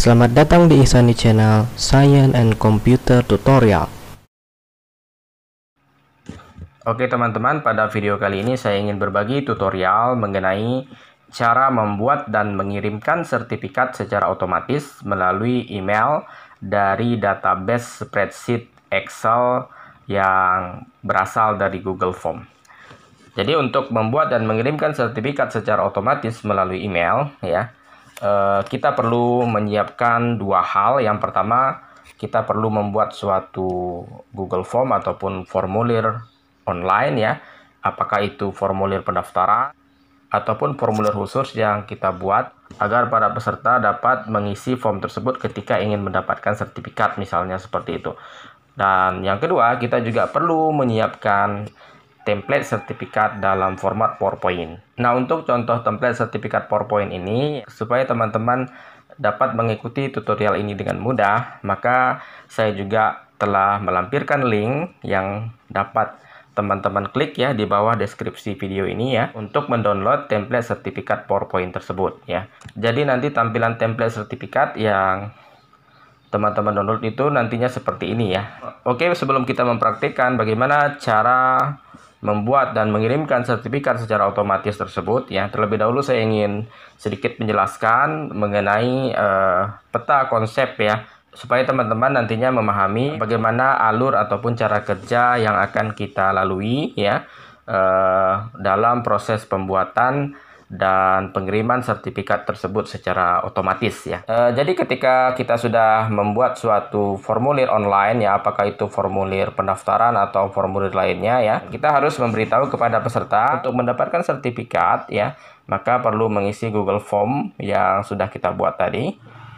Selamat datang di Ihsani Channel Science and Computer Tutorial. Oke teman-teman, pada video kali ini saya ingin berbagi tutorial mengenai cara membuat dan mengirimkan sertifikat secara otomatis melalui email dari database spreadsheet Excel yang berasal dari Google Form. Jadi untuk membuat dan mengirimkan sertifikat secara otomatis melalui email kita perlu menyiapkan dua hal. Yang pertama, kita perlu membuat suatu Google Form ataupun formulir online ya. Apakah itu formulir pendaftaran ataupun formulir khusus yang kita buat agar para peserta dapat mengisi form tersebut ketika ingin mendapatkan sertifikat, misalnya seperti itu. Dan yang kedua, kita juga perlu menyiapkan template sertifikat dalam format PowerPoint. Nah, untuk contoh template sertifikat PowerPoint ini, supaya teman-teman dapat mengikuti tutorial ini dengan mudah, maka saya juga telah melampirkan link yang dapat teman-teman klik ya di bawah deskripsi video ini ya untuk mendownload template sertifikat PowerPoint tersebut ya. Jadi nanti tampilan template sertifikat yang teman-teman download itu nantinya seperti ini ya. Oke, sebelum kita mempraktikkan bagaimana cara membuat dan mengirimkan sertifikat secara otomatis tersebut ya, terlebih dahulu saya ingin sedikit menjelaskan mengenai peta konsep ya, supaya teman-teman nantinya memahami bagaimana alur ataupun cara kerja yang akan kita lalui ya dalam proses pembuatan dan pengiriman sertifikat tersebut secara otomatis ya. Jadi ketika kita sudah membuat suatu formulir online ya, apakah itu formulir pendaftaran atau formulir lainnya ya, kita harus memberitahu kepada peserta untuk mendapatkan sertifikat ya, maka perlu mengisi Google Form yang sudah kita buat tadi,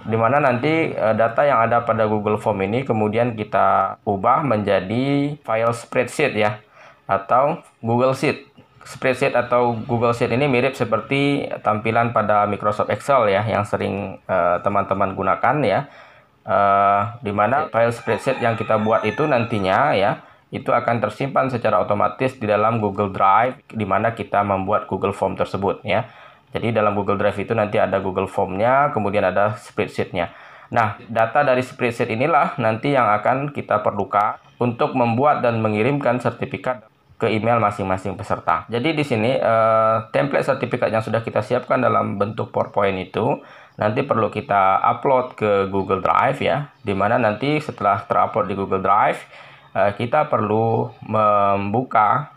di mana nanti data yang ada pada Google Form ini kemudian kita ubah menjadi file spreadsheet ya, atau Google Sheet. Spreadsheet atau Google Sheet ini mirip seperti tampilan pada Microsoft Excel ya, yang sering teman-teman gunakan ya, di mana file spreadsheet yang kita buat itu nantinya ya, itu akan tersimpan secara otomatis di dalam Google Drive, di mana kita membuat Google Form tersebut ya. Jadi dalam Google Drive itu nanti ada Google Form-nya, kemudian ada spreadsheet-nya. Nah, data dari spreadsheet inilah nanti yang akan kita perlukan untuk membuat dan mengirimkan sertifikat ke email masing-masing peserta. Jadi di sini template sertifikat yang sudah kita siapkan dalam bentuk PowerPoint itu nanti perlu kita upload ke Google Drive ya, dimana nanti setelah terupload di Google Drive kita perlu membuka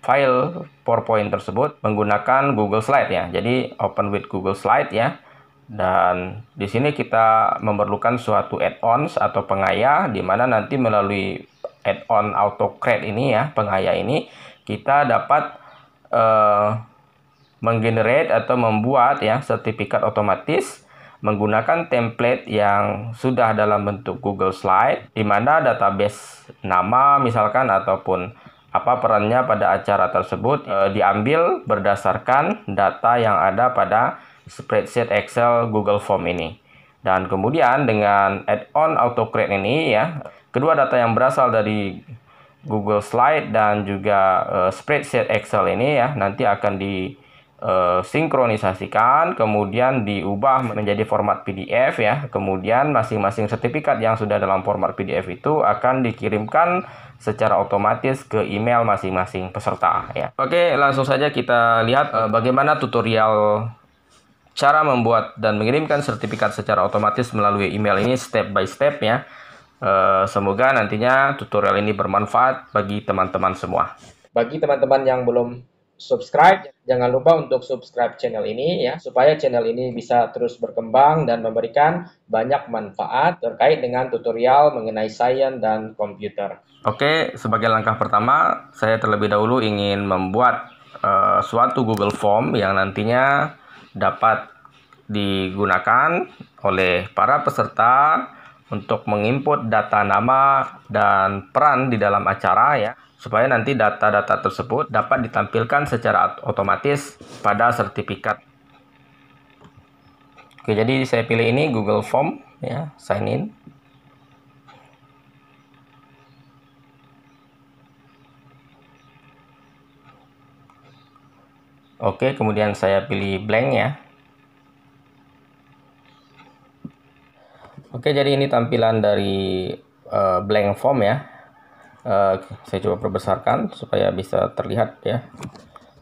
file PowerPoint tersebut menggunakan Google Slide ya. Jadi open with Google Slide ya. Dan di sini kita memerlukan suatu add-ons atau pengaya, di mana nanti melalui add-on AutoCreate ini ya, pengaya ini kita dapat menggenerate atau membuat ya sertifikat otomatis menggunakan template yang sudah dalam bentuk Google Slide, di mana database nama misalkan ataupun apa perannya pada acara tersebut diambil berdasarkan data yang ada pada spreadsheet Excel Google Form ini. Dan kemudian dengan add-on AutoCreate ini ya, kedua data yang berasal dari Google Slide dan juga spreadsheet Excel ini ya, nanti akan disinkronisasikan, kemudian diubah menjadi format PDF ya. Kemudian masing-masing sertifikat yang sudah dalam format PDF itu akan dikirimkan secara otomatis ke email masing-masing peserta ya. Oke, langsung saja kita lihat bagaimana tutorial cara membuat dan mengirimkan sertifikat secara otomatis melalui email ini step by step ya. Semoga nantinya tutorial ini bermanfaat bagi teman-teman semua. Bagi teman-teman yang belum subscribe, jangan lupa untuk subscribe channel ini ya, supaya channel ini bisa terus berkembang dan memberikan banyak manfaat terkait dengan tutorial mengenai sains dan komputer. Oke, sebagai langkah pertama, saya terlebih dahulu ingin membuat suatu Google Form yang nantinya dapat digunakan oleh para peserta untuk menginput data nama dan peran di dalam acara ya, supaya nanti data-data tersebut dapat ditampilkan secara otomatis pada sertifikat. Oke, jadi saya pilih ini Google Form ya, sign in. Oke, kemudian saya pilih blank ya. Oke, jadi ini tampilan dari blank form ya. Saya coba perbesarkan supaya bisa terlihat ya.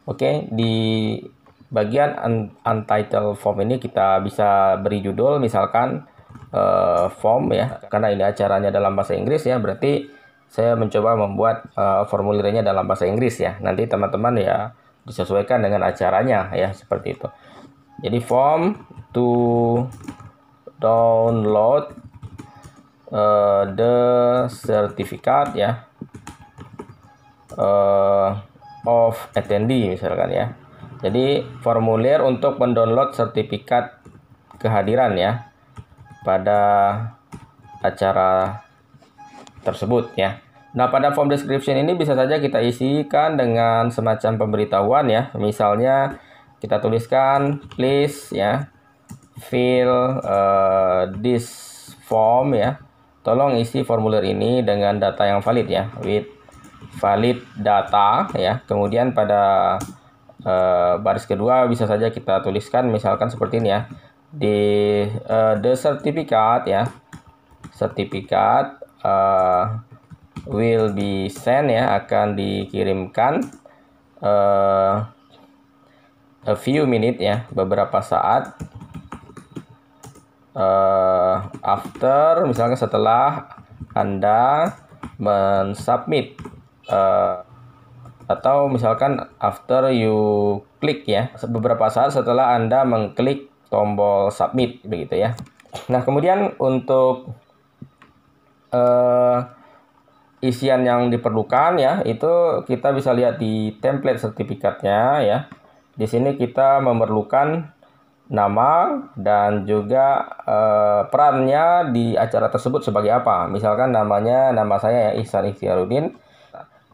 Oke, di bagian untitled form ini kita bisa beri judul misalkan form ya, karena ini acaranya dalam bahasa Inggris ya, berarti saya mencoba membuat formulirnya dalam bahasa Inggris ya. Nanti teman-teman ya disesuaikan dengan acaranya ya, seperti itu. Jadi form to download the certificate ya of attendee misalkan ya. Jadi formulir untuk mendownload sertifikat kehadiran ya pada acara tersebut ya. Nah, pada form description ini bisa saja kita isikan dengan semacam pemberitahuan ya. Misalnya kita tuliskan please ya fill this form ya. Tolong isi formulir ini dengan data yang valid ya, with valid data ya. Kemudian pada baris kedua bisa saja kita tuliskan misalkan seperti ini ya, the certificate ya, sertifikat will be sent ya, akan dikirimkan a few minutes ya, beberapa saat after, misalnya setelah Anda mensubmit atau misalkan after you click ya, beberapa saat setelah Anda mengklik tombol submit begitu ya. Nah, kemudian untuk isian yang diperlukan ya, itu kita bisa lihat di template sertifikatnya ya. Di sini kita memerlukan nama dan juga perannya di acara tersebut sebagai apa. Misalkan nama saya ya Ihsan Ikhtiaruddin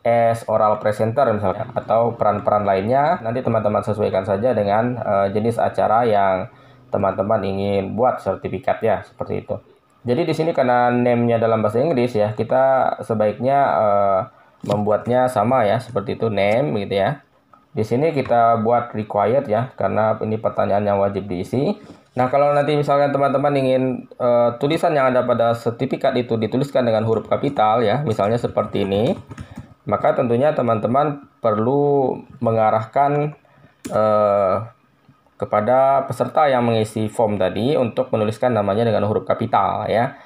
as oral presenter misalnya, atau peran-peran lainnya nanti teman-teman sesuaikan saja dengan jenis acara yang teman-teman ingin buat sertifikat ya, seperti itu. Jadi di sini karena name-nya dalam bahasa Inggris ya, kita sebaiknya membuatnya sama ya, seperti itu, name gitu ya. Di sini kita buat required ya, karena ini pertanyaan yang wajib diisi. Nah, kalau nanti misalkan teman-teman ingin tulisan yang ada pada sertifikat itu dituliskan dengan huruf kapital ya, misalnya seperti ini, maka tentunya teman-teman perlu mengarahkan kepada peserta yang mengisi form tadi untuk menuliskan namanya dengan huruf kapital ya.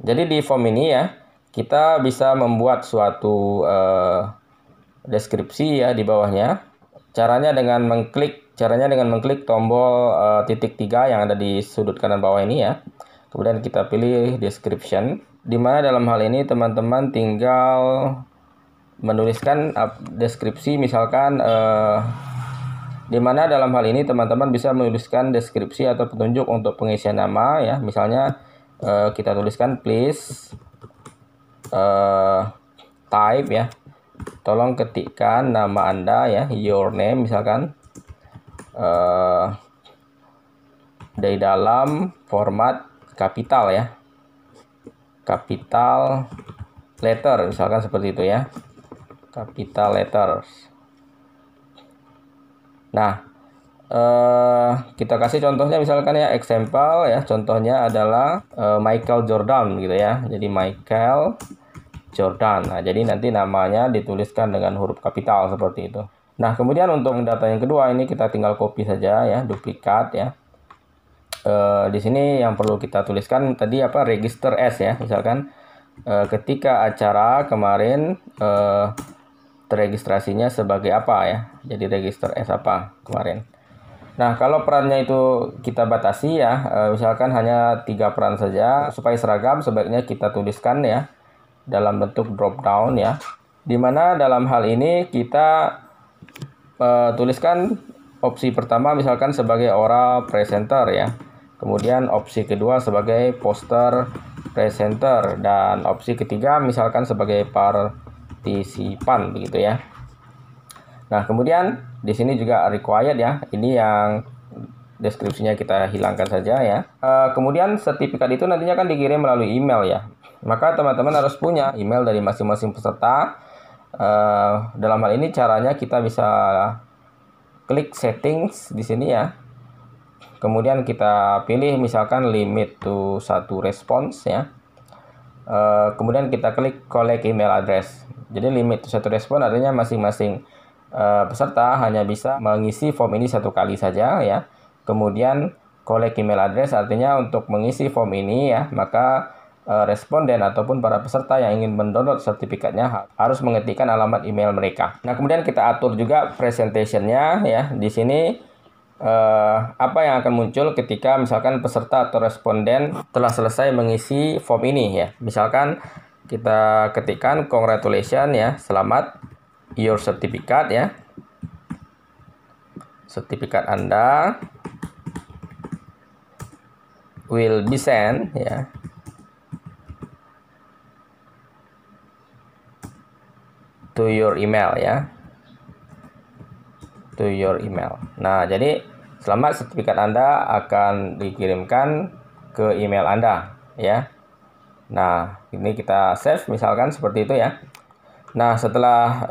Jadi di form ini ya, kita bisa membuat suatu deskripsi ya di bawahnya. Caranya dengan mengklik tombol titik 3 yang ada di sudut kanan bawah ini ya. Kemudian kita pilih description, di mana dalam hal ini teman-teman tinggal menuliskan deskripsi, misalkan di mana dalam hal ini teman-teman bisa menuliskan deskripsi atau petunjuk untuk pengisian nama ya. Misalnya kita tuliskan please type ya, tolong ketikkan nama Anda ya, your name misalkan, dari dalam format kapital ya, capital letter misalkan seperti itu ya, capital letters. Nah, kita kasih contohnya misalkan ya, example ya, contohnya adalah Michael Jordan gitu ya. Jadi Michael Jordan. Nah, jadi nanti namanya dituliskan dengan huruf kapital seperti itu. Nah, kemudian untuk data yang kedua ini kita tinggal copy saja ya, duplikat ya. Di sini yang perlu kita tuliskan tadi apa, register as ya, misalkan ketika acara kemarin terregistrasinya sebagai apa ya, jadi register as apa kemarin. Nah, kalau perannya itu kita batasi ya, misalkan hanya 3 peran saja supaya seragam, sebaiknya kita tuliskan ya dalam bentuk drop down ya, dimana dalam hal ini kita tuliskan opsi pertama misalkan sebagai oral presenter ya, kemudian opsi kedua sebagai poster presenter, dan opsi ketiga misalkan sebagai partisipan begitu ya. Nah, kemudian di sini juga required ya, ini yang deskripsinya kita hilangkan saja ya. Kemudian sertifikat itu nantinya kan dikirim melalui email ya, maka teman-teman harus punya email dari masing-masing peserta. Dalam hal ini caranya kita bisa klik settings di sini ya, Kemudian kita pilih misalkan limit to 1 response ya. Kemudian kita klik collect email address. Jadi limit to 1 response artinya masing-masing peserta hanya bisa mengisi form ini 1 kali saja ya. Kemudian collect email address artinya untuk mengisi form ini ya, maka responden ataupun para peserta yang ingin mendownload sertifikatnya harus mengetikkan alamat email mereka. Nah, kemudian kita atur juga presentation-nya ya. Di sini apa yang akan muncul ketika misalkan peserta atau responden telah selesai mengisi form ini ya. Misalkan kita ketikkan congratulations ya, selamat, your certificate ya. Sertifikat Anda will be sent ya to your email ya, to your email. Nah, jadi selamat, sertifikat Anda akan dikirimkan ke email Anda ya. Nah, ini kita save misalkan seperti itu ya. Nah, setelah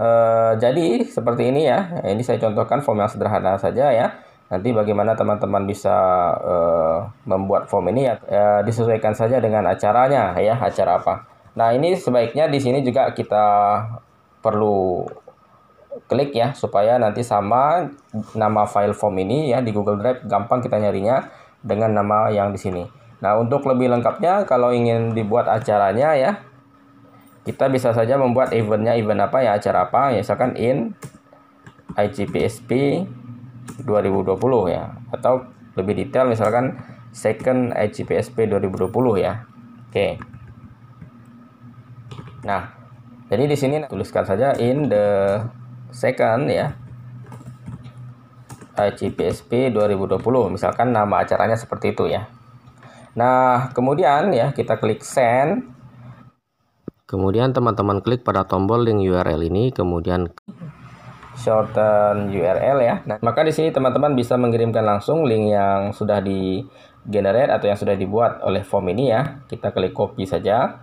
jadi seperti ini ya, ini saya contohkan form yang sederhana saja ya. Nanti bagaimana teman-teman bisa membuat form ini ya, disesuaikan saja dengan acaranya ya, acara apa. Nah, ini sebaiknya di sini juga kita perlu klik ya, supaya nanti sama nama file form ini ya di Google Drive, gampang kita nyarinya dengan nama yang di sini. Nah, untuk lebih lengkapnya kalau ingin dibuat acaranya ya, kita bisa saja membuat eventnya, event apa ya, acara apa ya, misalkan in IGPSP 2020 ya, atau lebih detail misalkan second IGPSP 2020 ya. Oke. Nah, jadi di sini tuliskan saja in the second ya IGPSP 2020, misalkan nama acaranya seperti itu ya. Nah, kemudian ya kita klik send. Kemudian teman-teman klik pada tombol link URL ini, kemudian shorten URL ya. Nah, maka di sini teman-teman bisa mengirimkan langsung link yang sudah di generate atau yang sudah dibuat oleh form ini ya. Kita klik copy saja.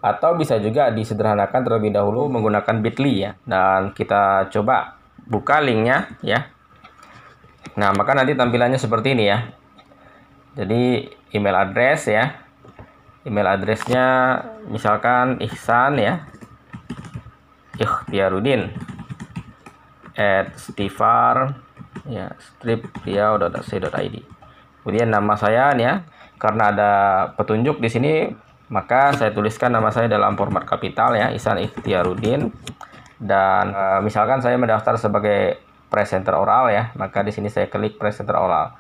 Atau bisa juga disederhanakan terlebih dahulu menggunakan bit.ly ya. Dan kita coba buka linknya ya. Nah, maka nanti tampilannya seperti ini ya. Jadi email address ya. Email addressnya misalkan Ihsan ya, Ikhtiarudin @stifar ya, stripriau.ac.id. Kemudian nama saya ya, karena ada petunjuk di sini, maka saya tuliskan nama saya dalam format kapital ya, Ihsan Ikhtiarudin. Dan misalkan saya mendaftar sebagai presenter oral ya, maka di sini saya klik presenter oral.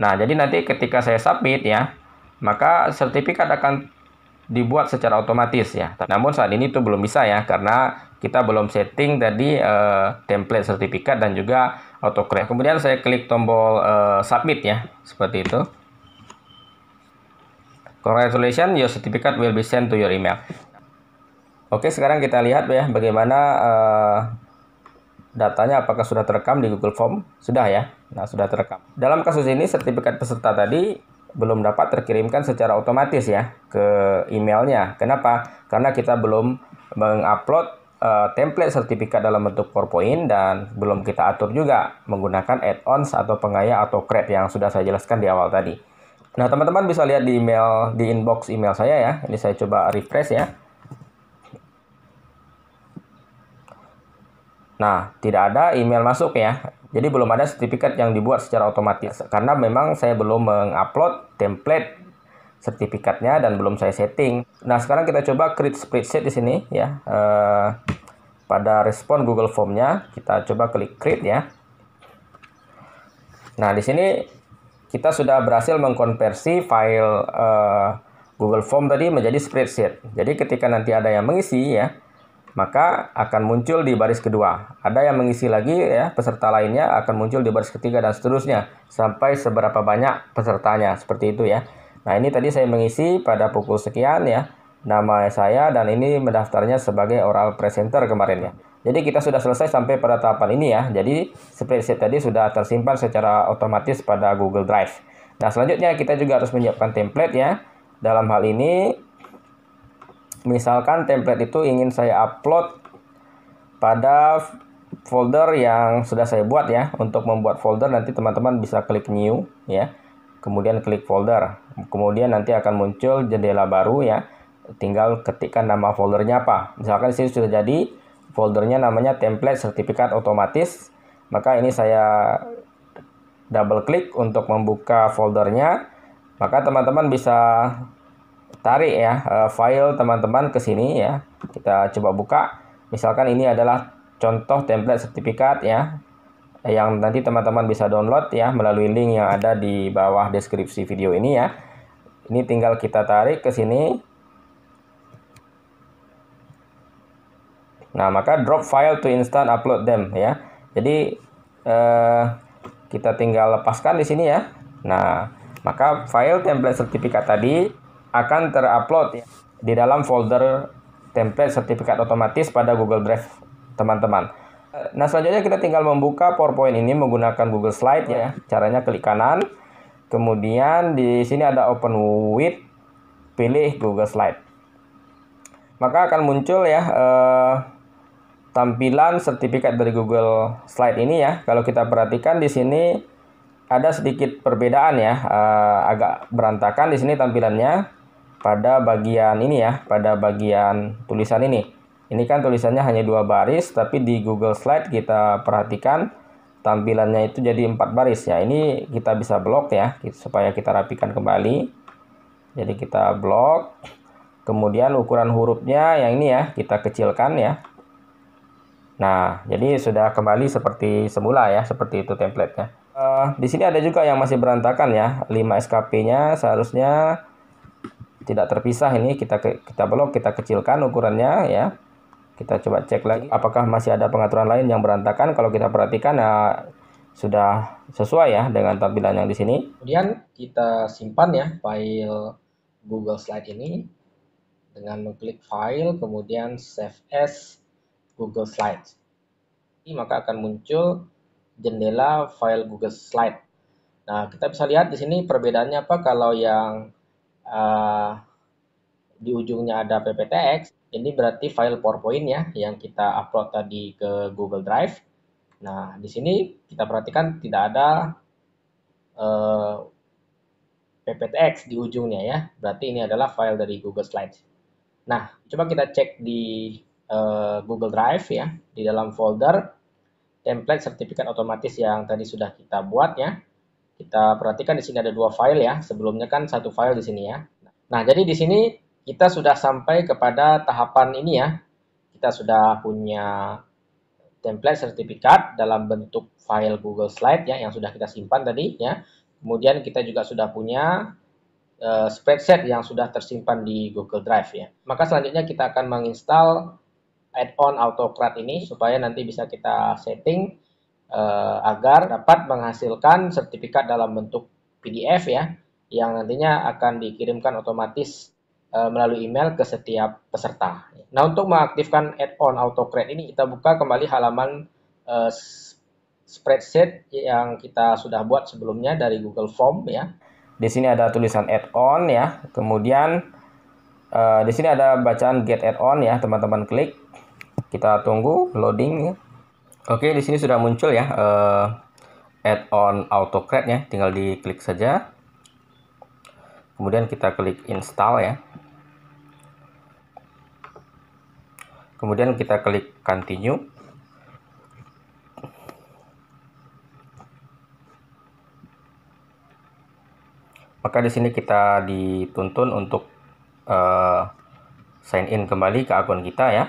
Nah, jadi nanti ketika saya submit ya, maka sertifikat akan dibuat secara otomatis ya. Namun saat ini itu belum bisa ya, karena kita belum setting tadi template sertifikat dan juga autocreate. Kemudian saya klik tombol submit ya, seperti itu. Congratulations, your certificate will be sent to your email. Oke, sekarang kita lihat ya bagaimana datanya apakah sudah terekam di Google Form. Sudah ya. Nah, sudah terekam. Dalam kasus ini sertifikat peserta tadi belum dapat terkirimkan secara otomatis ya ke emailnya. Kenapa? Karena kita belum mengupload template sertifikat dalam bentuk PowerPoint dan belum kita atur juga menggunakan add-ons atau pengaya autocreate yang sudah saya jelaskan di awal tadi. Nah, teman-teman bisa lihat di email, di inbox email saya ya. Ini saya coba refresh ya. Nah, tidak ada email masuk ya. Jadi belum ada sertifikat yang dibuat secara otomatis. Karena memang saya belum mengupload template sertifikatnya dan belum saya setting. Nah, sekarang kita coba create spreadsheet di sini ya. Pada respon Google Form-nya, kita coba klik create ya. Nah, di sini kita sudah berhasil mengkonversi file Google Form tadi menjadi spreadsheet. Jadi ketika nanti ada yang mengisi ya, maka akan muncul di baris kedua. Ada yang mengisi lagi ya, peserta lainnya akan muncul di baris ketiga dan seterusnya sampai seberapa banyak pesertanya, seperti itu ya. Nah, ini tadi saya mengisi pada pukul sekian ya, nama saya, dan ini mendaftarnya sebagai oral presenter kemarin ya. Jadi kita sudah selesai sampai pada tahapan ini ya. Jadi spreadsheet tadi sudah tersimpan secara otomatis pada Google Drive. Nah, selanjutnya kita juga harus menyiapkan template ya. Dalam hal ini, misalkan template itu ingin saya upload pada folder yang sudah saya buat ya. Untuk membuat folder nanti teman-teman bisa klik new ya. Kemudian klik folder. Kemudian nanti akan muncul jendela baru ya. Tinggal ketikkan nama foldernya apa. Misalkan di sini sudah jadi foldernya namanya template sertifikat otomatis. Maka ini saya double klik untuk membuka foldernya. Maka teman-teman bisa tarik ya file teman-teman ke sini ya. Kita coba buka. Misalkan ini adalah contoh template sertifikat ya, yang nanti teman-teman bisa download ya melalui link yang ada di bawah deskripsi video ini ya. Ini tinggal kita tarik ke sini. Nah, maka drop file to install upload them ya. Jadi kita tinggal lepaskan di sini ya. Nah, maka file template sertifikat tadi akan terupload ya, di dalam folder template sertifikat otomatis pada Google Drive teman-teman. Nah, selanjutnya kita tinggal membuka PowerPoint ini menggunakan Google Slide ya. Caranya klik kanan. Kemudian di sini ada Open with, pilih Google Slide. Maka akan muncul ya tampilan sertifikat dari Google Slide ini ya. Kalau kita perhatikan di sini ada sedikit perbedaan ya, agak berantakan di sini tampilannya pada bagian ini ya, pada bagian tulisan ini. Ini kan tulisannya hanya 2 baris, tapi di Google Slide kita perhatikan tampilannya itu jadi 4 baris ya. Ini kita bisa blok ya, supaya kita rapikan kembali. Jadi kita blok. Kemudian ukuran hurufnya yang ini ya, kita kecilkan ya. Nah, jadi sudah kembali seperti semula ya, seperti itu template-nya. Di sini ada juga yang masih berantakan ya, 5 SKP-nya seharusnya tidak terpisah. Ini kita blok, kita kecilkan ukurannya ya. Kita coba cek lagi apakah masih ada pengaturan lain yang berantakan. Kalau kita perhatikan sudah sesuai ya dengan tampilan yang di sini. Kemudian kita simpan ya file Google Slide ini dengan mengklik file kemudian save as Google Slides. Ini maka akan muncul jendela file Google Slide. Nah, kita bisa lihat di sini perbedaannya apa. Kalau yang di ujungnya ada PPTX, ini berarti file PowerPoint ya yang kita upload tadi ke Google Drive. Nah, di sini kita perhatikan tidak ada PPTX di ujungnya ya. Berarti ini adalah file dari Google Slides. Nah, coba kita cek di Google Drive ya, di dalam folder template sertifikat otomatis yang tadi sudah kita buat ya. Kita perhatikan di sini ada 2 file ya. Sebelumnya kan 1 file di sini ya. Nah, jadi di sini kita sudah sampai kepada tahapan ini ya. Kita sudah punya template sertifikat dalam bentuk file Google Slide ya yang sudah kita simpan tadi ya. Kemudian kita juga sudah punya spreadsheet yang sudah tersimpan di Google Drive ya. Maka selanjutnya kita akan menginstal add-on AutoCAD ini supaya nanti bisa kita setting agar dapat menghasilkan sertifikat dalam bentuk PDF ya, yang nantinya akan dikirimkan otomatis melalui email ke setiap peserta. Nah, untuk mengaktifkan add-on AutoCAD ini, kita buka kembali halaman spreadsheet yang kita sudah buat sebelumnya dari Google Form ya. Di sini ada tulisan add-on ya. Kemudian di sini ada bacaan get add-on ya, teman-teman klik. Kita tunggu loading ya. Oke, di sini sudah muncul ya add-on AutoCAD ya, tinggal diklik saja. Kemudian kita klik install ya. Kemudian kita klik continue. Maka di sini kita dituntun untuk sign in kembali ke akun kita ya.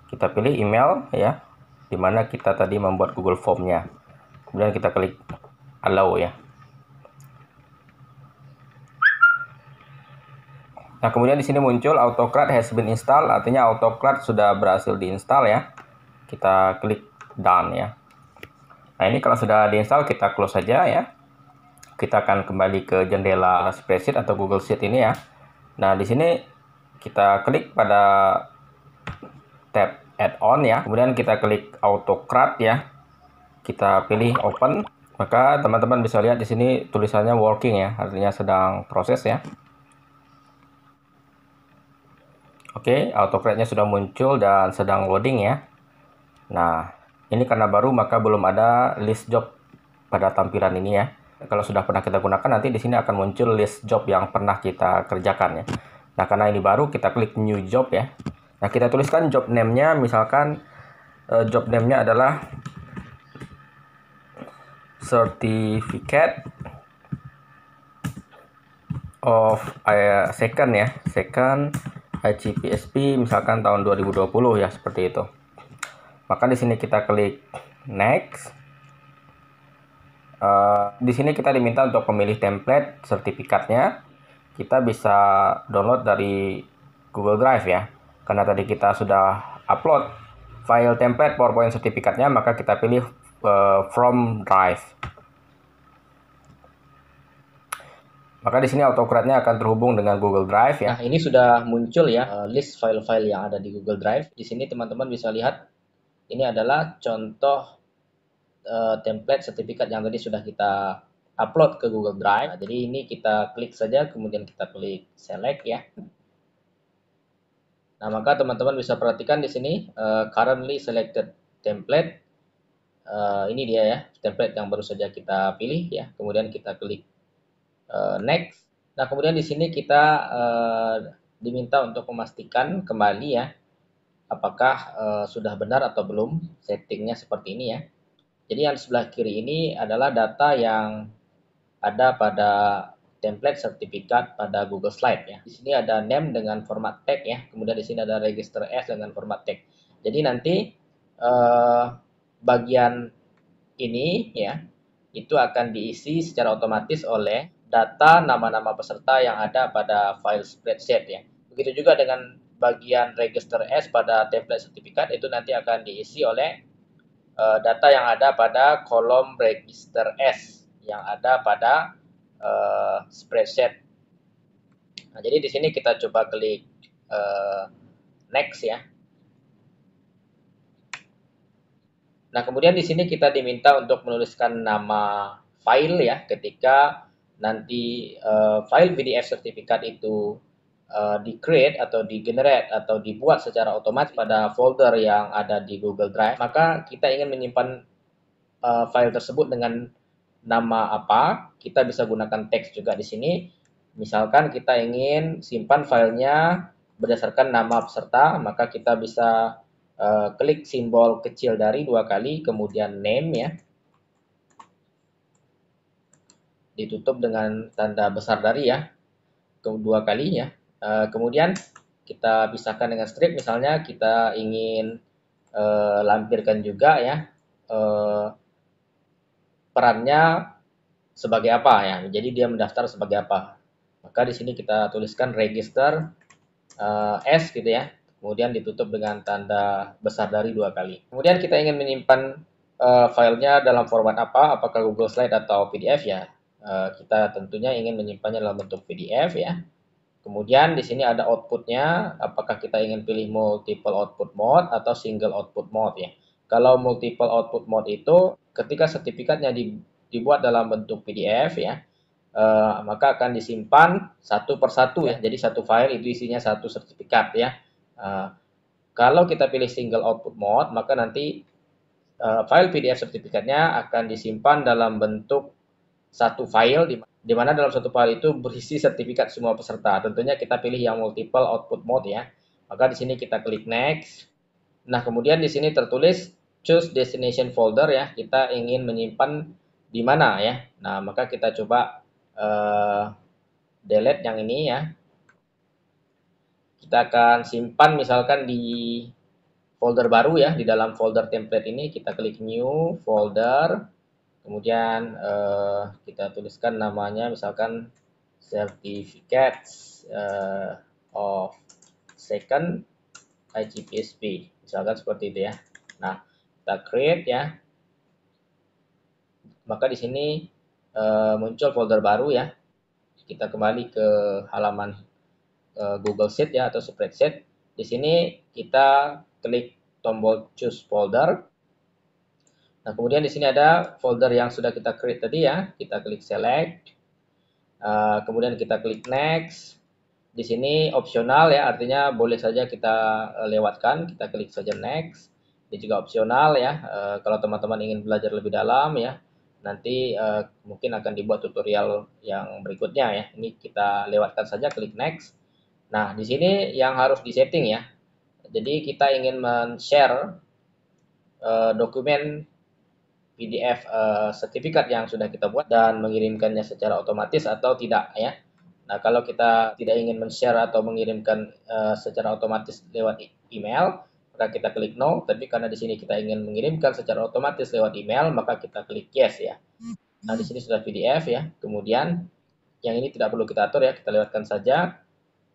Kita pilih email ya, dimana kita tadi membuat Google Form-nya. Kemudian kita klik allow ya. Nah, kemudian di sini muncul AutoCAD has been installed, artinya AutoCAD sudah berhasil diinstal ya. Kita klik done ya. Nah, ini kalau sudah diinstal kita close saja ya. Kita akan kembali ke jendela spreadsheet atau Google Sheet ini ya. Nah, di sini kita klik pada tab add-on ya. Kemudian kita klik AutoCAD ya. Kita pilih open. Maka teman-teman bisa lihat di sini tulisannya working ya, artinya sedang proses ya. Oke, autocrate-nya sudah muncul dan sedang loading ya. Nah, ini karena baru maka belum ada list job pada tampilan ini ya. Kalau sudah pernah kita gunakan, nanti di sini akan muncul list job yang pernah kita kerjakan ya. Nah, karena ini baru, kita klik new job ya. Nah, kita tuliskan job name-nya, misalkan job name-nya adalah certificate of second ya, second ICPSP misalkan tahun 2020 ya, seperti itu. Maka di sini kita klik next. Di sini kita diminta untuk memilih template sertifikatnya. Kita bisa download dari Google Drive ya. Karena tadi kita sudah upload file template PowerPoint sertifikatnya, maka kita pilih from Drive. Maka di sini autocrate-nya akan terhubung dengan Google Drive ya. Nah, ini sudah muncul ya list file-file yang ada di Google Drive. Di sini teman-teman bisa lihat ini adalah contoh template sertifikat yang tadi sudah kita upload ke Google Drive. Nah, jadi ini kita klik saja, kemudian kita klik select ya. Nah, maka teman-teman bisa perhatikan di sini currently selected template. Ini dia ya, template yang baru saja kita pilih ya. Kemudian kita klik next. Nah, kemudian di sini kita diminta untuk memastikan kembali ya, apakah sudah benar atau belum settingnya seperti ini ya. Jadi yang di sebelah kiri ini adalah data yang ada pada template sertifikat pada Google Slide ya. Di sini ada name dengan format tag ya. Kemudian di sini ada register as dengan format tag. Jadi nanti bagian ini ya itu akan diisi secara otomatis oleh data nama-nama peserta yang ada pada file spreadsheet ya. Begitu juga dengan bagian register as pada template sertifikat itu nanti akan diisi oleh data yang ada pada kolom register as yang ada pada spreadsheet. Nah, jadi di sini kita coba klik next ya. Nah, kemudian di sini kita diminta untuk menuliskan nama file ya ketika nanti file PDF sertifikat itu di-create atau di-generate atau dibuat secara otomatis pada folder yang ada di Google Drive, maka kita ingin menyimpan file tersebut dengan nama apa, kita bisa gunakan teks juga di sini. Misalkan kita ingin simpan filenya berdasarkan nama peserta, maka kita bisa klik simbol kecil dari 2 kali, kemudian name ya, ditutup dengan tanda besar dari ya, kedua kalinya. Kemudian kita pisahkan dengan strip, misalnya kita ingin lampirkan juga ya perannya sebagai apa ya. Jadi dia mendaftar sebagai apa. Maka di sini kita tuliskan register S gitu ya. Kemudian ditutup dengan tanda besar dari 2 kali. Kemudian kita ingin menyimpan filenya dalam format apa? Apakah Google Slide atau PDF ya? Kita tentunya ingin menyimpannya dalam bentuk PDF ya. Kemudian di sini ada outputnya, apakah kita ingin pilih multiple output mode atau single output mode ya. Kalau multiple output mode itu ketika sertifikatnya dibuat dalam bentuk PDF ya, maka akan disimpan satu persatu ya. Jadi satu file itu isinya satu sertifikat ya. Kalau kita pilih single output mode, maka nanti file PDF sertifikatnya akan disimpan dalam bentuk satu file di mana dalam satu file itu berisi sertifikat semua peserta. Tentunya kita pilih yang multiple output mode ya. Maka di sini kita klik next. Nah, kemudian di sini tertulis choose destination folder ya. Kita ingin menyimpan di mana ya. Nah, maka kita coba delete yang ini ya. Kita akan simpan misalkan di folder baru ya. Di dalam folder template ini kita klik new folder. Kemudian kita tuliskan namanya misalkan certificates of second ICPSP, misalkan seperti itu ya. Nah, kita create ya. Maka di sini muncul folder baru ya. Kita kembali ke halaman Google Sheet ya atau spreadsheet. Di sini kita klik tombol choose folder. Nah, kemudian di sini ada folder yang sudah kita create tadi ya. Kita klik select. Kemudian kita klik next. Di sini opsional ya, artinya boleh saja kita lewatkan, kita klik saja next. Ini juga opsional ya, kalau teman-teman ingin belajar lebih dalam ya, nanti mungkin akan dibuat tutorial yang berikutnya ya. Ini kita lewatkan saja, klik next. Nah, di sini yang harus disetting ya. Jadi kita ingin men-share dokumen PDF sertifikat yang sudah kita buat dan mengirimkannya secara otomatis atau tidak ya. Nah, kalau kita tidak ingin men-share atau mengirimkan secara otomatis lewat email, maka kita klik no. Tapi karena di sini kita ingin mengirimkan secara otomatis lewat email, maka kita klik yes ya. Nah, di sini sudah PDF ya. Kemudian yang ini tidak perlu kita atur ya, kita lewatkan saja.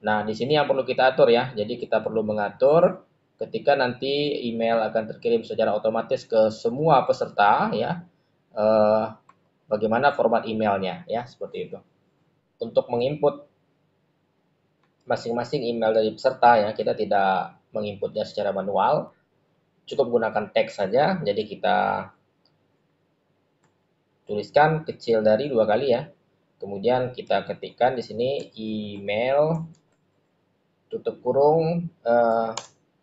Nah, di sini yang perlu kita atur ya. Jadi kita perlu mengatur ketika nanti email akan terkirim secara otomatis ke semua peserta ya. Eh, bagaimana format emailnya ya, seperti itu. Untuk menginput masing-masing email dari peserta ya, kita tidak menginputnya secara manual, cukup gunakan teks saja. Jadi kita tuliskan kecil dari 2 kali ya. Kemudian kita ketikkan di sini email tutup kurung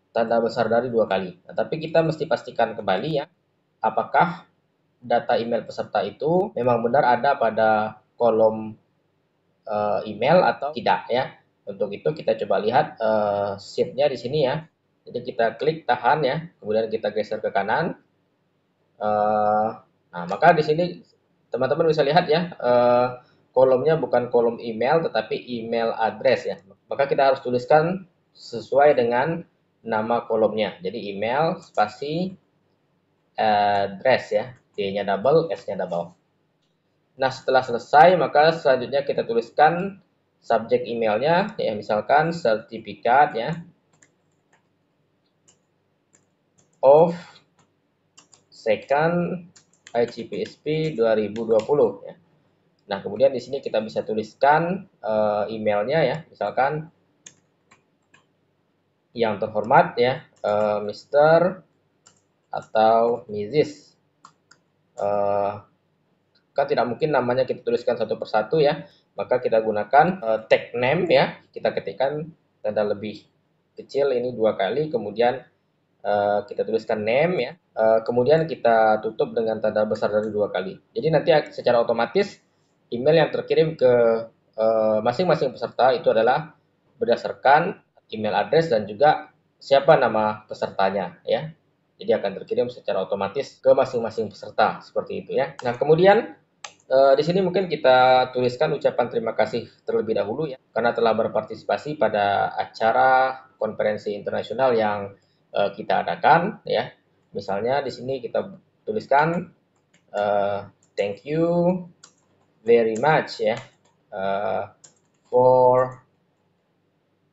tanda besar dari 2 kali. Nah, tapi kita mesti pastikan kembali ya, apakah data email peserta itu memang benar ada pada kolom email atau tidak ya. Untuk itu kita coba lihat sheet-nya di sini ya. Jadi kita klik tahan ya, kemudian kita geser ke kanan. Nah, maka di sini teman-teman bisa lihat ya, kolomnya bukan kolom email tetapi email address ya. Maka kita harus tuliskan sesuai dengan nama kolomnya. Jadi email spasi address ya, D-nya double, S-nya double. Nah, setelah selesai, maka selanjutnya kita tuliskan subjek emailnya, ya misalkan sertifikat ya, of second IGPSP 2020 ya. Nah, kemudian di sini kita bisa tuliskan emailnya ya, misalkan yang terhormat ya, Mr. atau Mrs. Kan tidak mungkin namanya kita tuliskan satu persatu ya, maka kita gunakan tag name ya, kita ketikkan tanda lebih kecil ini 2 kali, kemudian kita tuliskan name ya, kemudian kita tutup dengan tanda besar dari 2 kali. Jadi nanti secara otomatis email yang terkirim ke masing-masing peserta itu adalah berdasarkan email address dan juga siapa nama pesertanya ya. Jadi akan terkirim secara otomatis ke masing-masing peserta seperti itu ya. Nah, kemudian di sini mungkin kita tuliskan ucapan terima kasih terlebih dahulu ya, karena telah berpartisipasi pada acara konferensi internasional yang kita adakan ya. Misalnya di sini kita tuliskan thank you very much ya for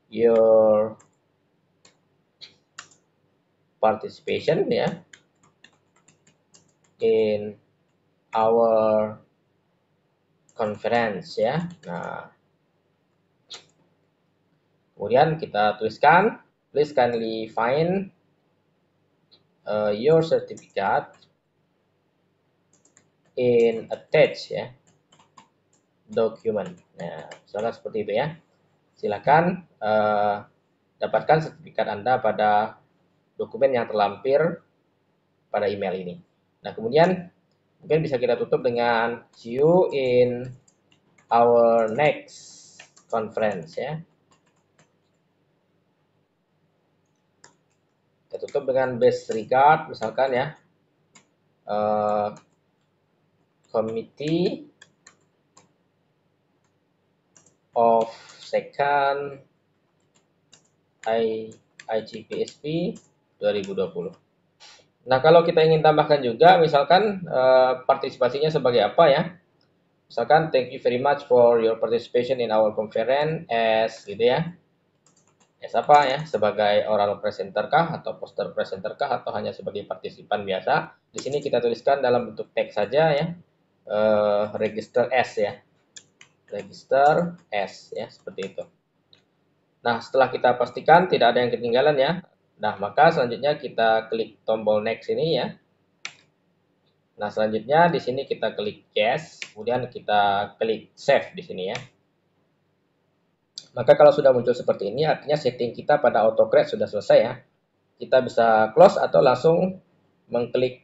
your participation ya in our conference ya. Nah, kemudian kita tuliskan, please kindly find your certificate in attach ya document. Nah, misalnya seperti itu ya. Silakan dapatkan sertifikat Anda pada dokumen yang terlampir pada email ini. Nah, kemudian mungkin bisa kita tutup dengan see you in our next conference ya. Kita tutup dengan best regard misalkan ya. Committee of second IGPSP 2020. Nah, kalau kita ingin tambahkan juga, misalkan partisipasinya sebagai apa ya? Misalkan, thank you very much for your participation in our conference as gitu ya. As apa ya? Sebagai oral presenter kah atau poster presenter kah atau hanya sebagai partisipan biasa? Di sini kita tuliskan dalam bentuk teks saja ya. Register as ya. Register as ya, seperti itu. Nah, setelah kita pastikan tidak ada yang ketinggalan ya. Nah, maka selanjutnya kita klik tombol next ini ya. Nah, selanjutnya di sini kita klik yes, kemudian kita klik save di sini ya. Maka kalau sudah muncul seperti ini, artinya setting kita pada autocreate sudah selesai ya. Kita bisa close atau langsung mengklik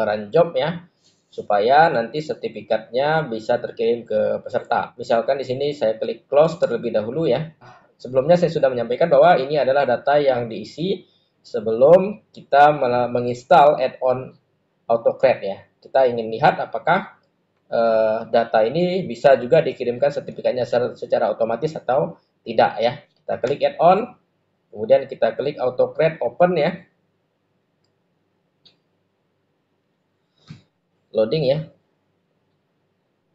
run job ya, supaya nanti sertifikatnya bisa terkirim ke peserta. Misalkan di sini saya klik close terlebih dahulu ya. Sebelumnya saya sudah menyampaikan bahwa ini adalah data yang diisi sebelum kita menginstal add-on autocreate ya. Kita ingin lihat apakah data ini bisa juga dikirimkan sertifikatnya secara otomatis atau tidak ya. Kita klik add-on, kemudian kita klik autocreate open ya. Loading ya.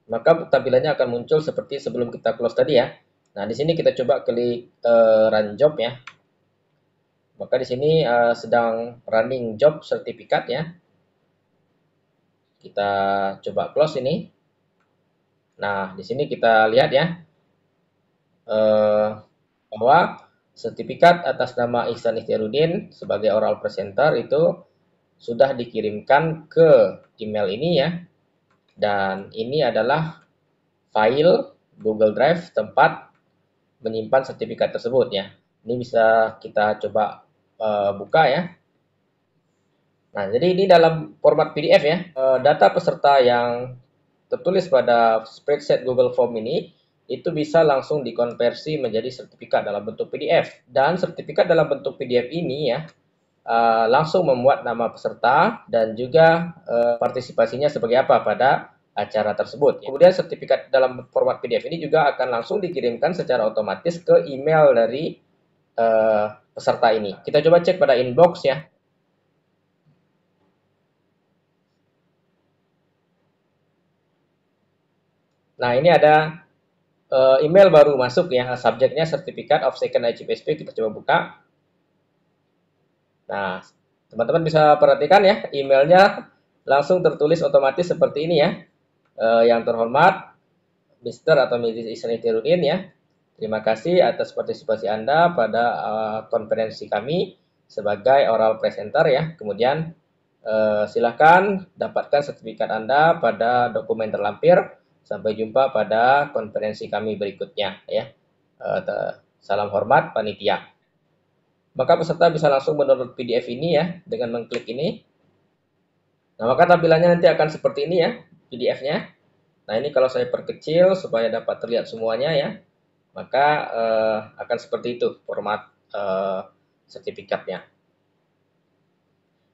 Maka tampilannya akan muncul seperti sebelum kita close tadi ya. Nah, di sini kita coba klik run job ya. Maka di sini sedang running job sertifikat ya. Kita coba close ini. Nah, di sini kita lihat ya bahwa sertifikat atas nama Ihsan Ikhtiaruddin sebagai oral presenter itu sudah dikirimkan ke email ini ya. Dan ini adalah file Google Drive tempat menyimpan sertifikat tersebut ya. Ini bisa kita coba buka ya. Nah, jadi ini dalam format PDF ya. Data peserta yang tertulis pada spreadsheet Google Form ini itu bisa langsung dikonversi menjadi sertifikat dalam bentuk PDF. Dan sertifikat dalam bentuk PDF ini ya langsung memuat nama peserta dan juga partisipasinya sebagai apa pada acara tersebut. Kemudian sertifikat dalam format PDF ini juga akan langsung dikirimkan secara otomatis ke email dari peserta ini. Kita coba cek pada inbox ya. Nah, ini ada email baru masuk ya, subjeknya Certificate of Second IGPSP, kita coba buka. Nah, teman-teman bisa perhatikan ya, emailnya langsung tertulis otomatis seperti ini ya. Yang terhormat, Mr. atau Mrs. Ihsan Ikhtiaruddin ya. Terima kasih atas partisipasi Anda pada konferensi kami sebagai oral presenter ya. Kemudian silakan dapatkan sertifikat Anda pada dokumen terlampir. Sampai jumpa pada konferensi kami berikutnya ya. Salam hormat panitia. Maka peserta bisa langsung mendownload PDF ini ya dengan mengklik ini. Nah, maka tampilannya nanti akan seperti ini ya PDF-nya. Nah, ini kalau saya perkecil supaya dapat terlihat semuanya ya. Maka akan seperti itu format sertifikatnya.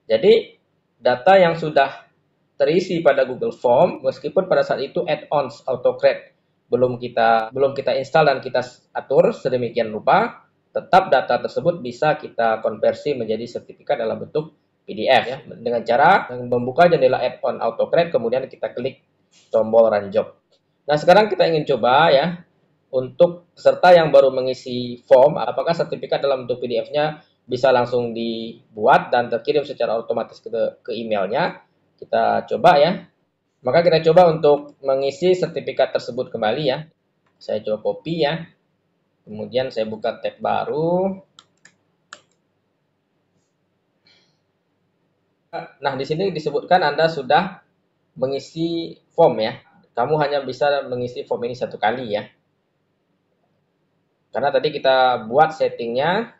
Jadi data yang sudah terisi pada Google Form, meskipun pada saat itu add-ons autocreate belum kita install dan kita atur sedemikian rupa, tetap data tersebut bisa kita konversi menjadi sertifikat dalam bentuk PDF ya, dengan cara membuka jendela add-on autocreate, kemudian kita klik tombol run job. Nah, sekarang kita ingin coba ya, untuk peserta yang baru mengisi form, apakah sertifikat dalam bentuk PDF-nya bisa langsung dibuat dan terkirim secara otomatis ke emailnya. Kita coba ya. Maka kita coba untuk mengisi sertifikat tersebut kembali ya. Saya coba copy ya. Kemudian saya buka tab baru. Nah, di sini disebutkan Anda sudah mengisi form ya. Kamu hanya bisa mengisi form ini satu kali ya. Karena tadi kita buat settingnya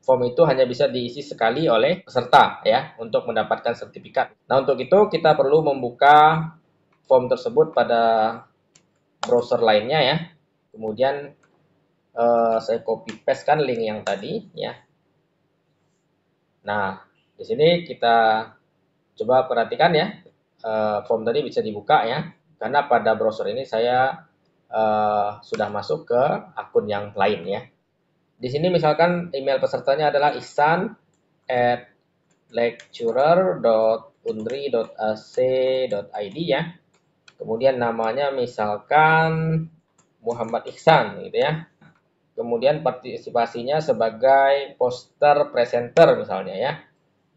form itu hanya bisa diisi sekali oleh peserta ya untuk mendapatkan sertifikat. Nah, untuk itu kita perlu membuka form tersebut pada browser lainnya ya. Kemudian saya copy paste kan link yang tadi ya. Nah, di sini kita coba perhatikan ya, form tadi bisa dibuka ya. Karena pada browser ini saya sudah masuk ke akun yang lain ya. Di sini misalkan email pesertanya adalah ihsan@lecturer.unri.ac.id ya. Kemudian namanya misalkan Muhammad Ihsan gitu ya. Kemudian partisipasinya sebagai poster presenter misalnya ya.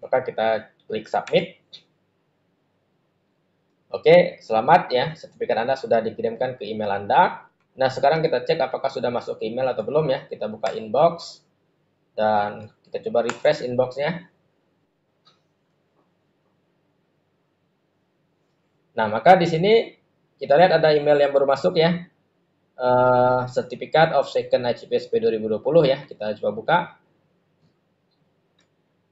Maka kita klik submit. Oke, selamat ya. Sertifikat Anda sudah dikirimkan ke email Anda. Nah, sekarang kita cek apakah sudah masuk ke email atau belum ya. Kita buka inbox dan kita coba refresh inboxnya. Nah, maka di sini kita lihat ada email yang baru masuk ya. Certificate of Second ICPSP 2020 ya. Kita coba buka.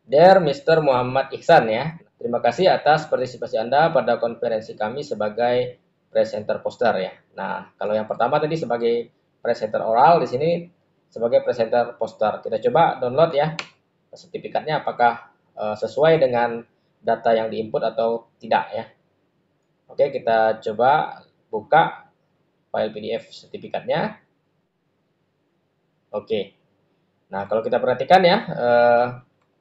Dear Mr. Muhammad Ihsan ya. Terima kasih atas partisipasi Anda pada konferensi kami sebagai presenter poster ya. Nah, kalau yang pertama tadi sebagai presenter oral, di sini sebagai presenter poster. Kita coba download ya sertifikatnya apakah sesuai dengan data yang diinput atau tidak ya. Oke, kita coba buka file PDF sertifikatnya. Oke. Nah, kalau kita perhatikan ya,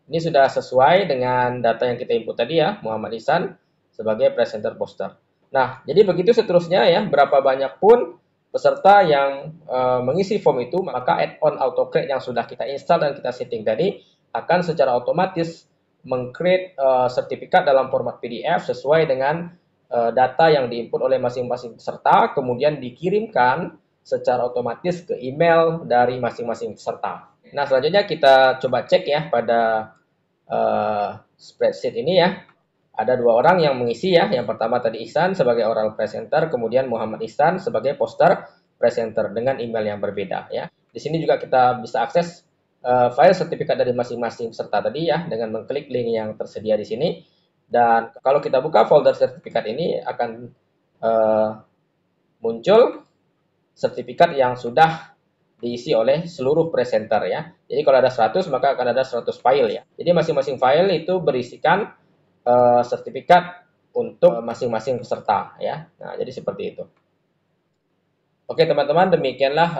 ini sudah sesuai dengan data yang kita input tadi ya, Muhammad Ihsan sebagai presenter poster. Nah, jadi begitu seterusnya ya, berapa banyak pun peserta yang mengisi form itu, maka add-on AutoCreate yang sudah kita install dan kita setting tadi akan secara otomatis meng-create sertifikat dalam format PDF sesuai dengan data yang diinput oleh masing-masing peserta, kemudian dikirimkan secara otomatis ke email dari masing-masing peserta. Nah, selanjutnya kita coba cek ya pada spreadsheet ini ya. Ada dua orang yang mengisi ya. Yang pertama tadi Ihsan sebagai oral presenter, kemudian Muhammad Ihsan sebagai poster presenter dengan email yang berbeda ya. Di sini juga kita bisa akses file sertifikat dari masing-masing peserta tadi ya dengan mengklik link yang tersedia di sini. Dan kalau kita buka folder sertifikat ini akan muncul sertifikat yang sudah diisi oleh seluruh presenter ya. Jadi kalau ada 100 maka akan ada 100 file ya. Jadi masing-masing file itu berisikan sertifikat untuk masing-masing peserta ya. Nah, jadi seperti itu. Oke teman-teman, demikianlah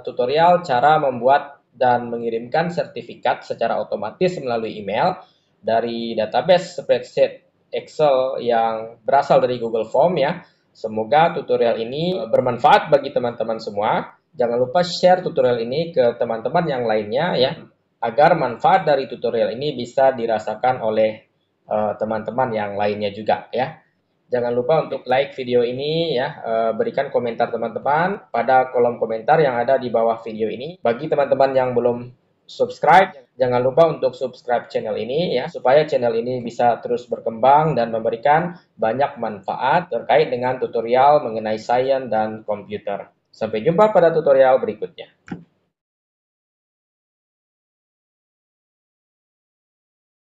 tutorial cara membuat dan mengirimkan sertifikat secara otomatis melalui email dari database spreadsheet Excel yang berasal dari Google Form ya. Semoga tutorial ini bermanfaat bagi teman-teman semua. Jangan lupa share tutorial ini ke teman-teman yang lainnya ya, agar manfaat dari tutorial ini bisa dirasakan oleh teman-teman yang lainnya juga ya. Jangan lupa untuk like video ini ya, berikan komentar teman-teman pada kolom komentar yang ada di bawah video ini. Bagi teman-teman yang belum subscribe, jangan lupa untuk subscribe channel ini ya, supaya channel ini bisa terus berkembang dan memberikan banyak manfaat terkait dengan tutorial mengenai sains dan komputer. Sampai jumpa pada tutorial berikutnya.